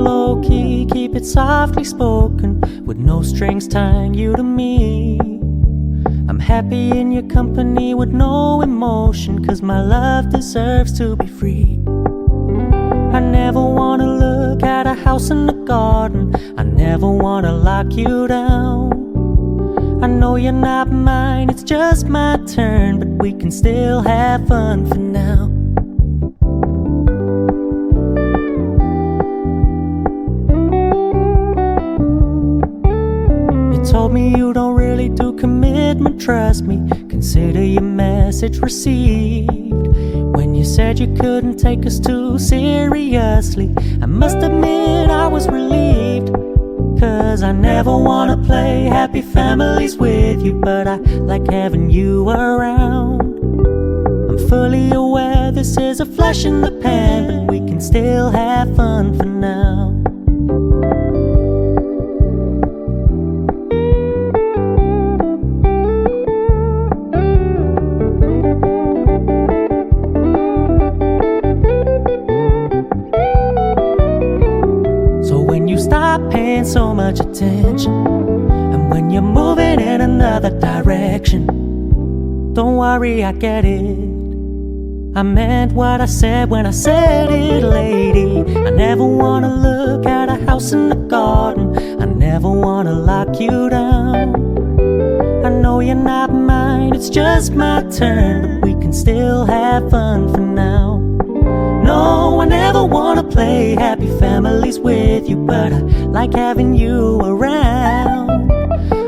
low key, keep it softly spoken, with no strings tying you to me. I'm happy in your company with no emotion, 'cause my love deserves to be free. I never wanna look at a house in the garden, I never wanna lock you down. I know you're not mine, it's just my turn, but we can still have fun for now. You told me you don't really do commitment, trust me, consider your message received. When you said you couldn't take us too seriously, I must admit I was relieved. 'Cause I never wanna play happy families with you, but I like having you around. I'm fully aware this is a flash in the pan, but we can still have fun for now. Stop paying so much attention, and when you're moving in another direction, don't worry, I get it. I meant what I said when I said it, lady. I never wanna look at a house in the garden, I never wanna lock you down. I know you're not mine, it's just my turn, but we can still have fun for now. No, I never wanna play happy families with you, but I like having you around.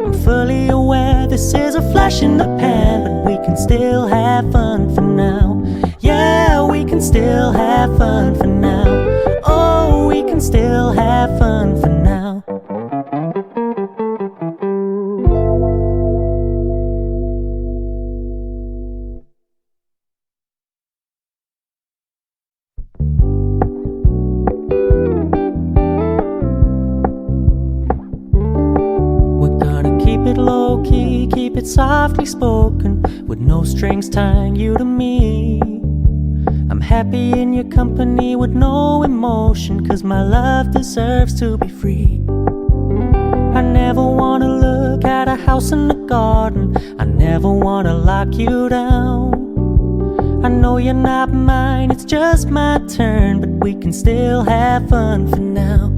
I'm fully aware this is a flash in the pan, but we can still have fun for now. Yeah, we can still have fun for now. Oh, we can still have fun for now. Low key, keep it softly spoken, with no strings tying you to me. I'm happy in your company with no emotion, 'cause my love deserves to be free. I never wanna look at a house in the garden, I never wanna lock you down. I know you're not mine, it's just my turn, but we can still have fun for now.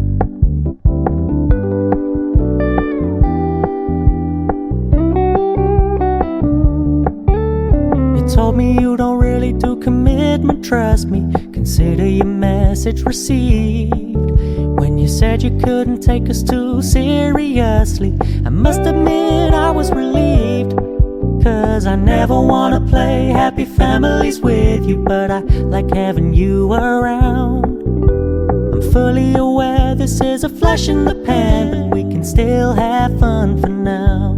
Told me you don't really do commitment, trust me, consider your message received. When you said you couldn't take us too seriously, I must admit I was relieved. 'Cause I never wanna play happy families with you, but I like having you around. I'm fully aware this is a flash in the pan, but we can still have fun for now.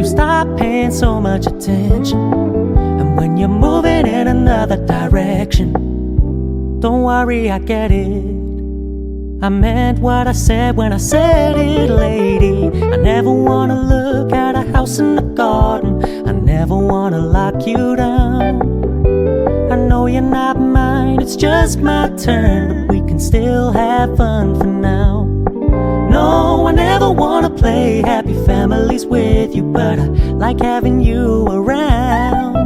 Stop paying so much attention, and when you're moving in another direction, don't worry, I get it. I meant what I said when I said it, lady. I never wanna look at a house in the garden, I never wanna lock you down. I know you're not mine, it's just my turn, but we can still have fun for now. No, I never wanna play happy families with you, but I like having you around.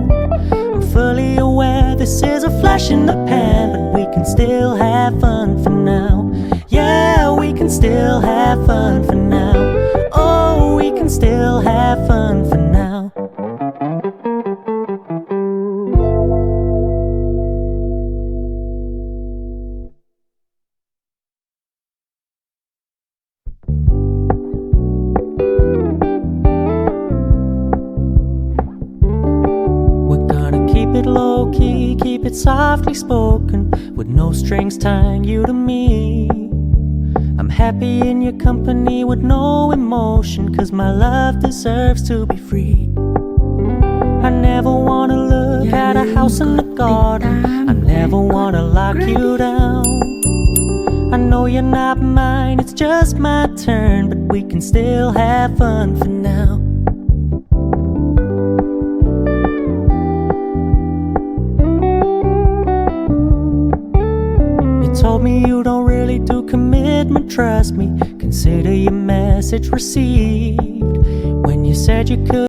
I'm fully aware this is a flash in the pan, but we can still have fun for now. Yeah, we can still have fun for now. Oh, we can still have fun for now. Low key, keep it softly spoken, with no strings tying you to me. I'm happy in your company with no emotion, 'cause my love deserves to be free. I never wanna look at a house in the garden, I never wanna lock you down. I know you're not mine, it's just my turn, but we can still have fun for now. You told me you don't really do commitment, trust me. Consider your message received. When you said you could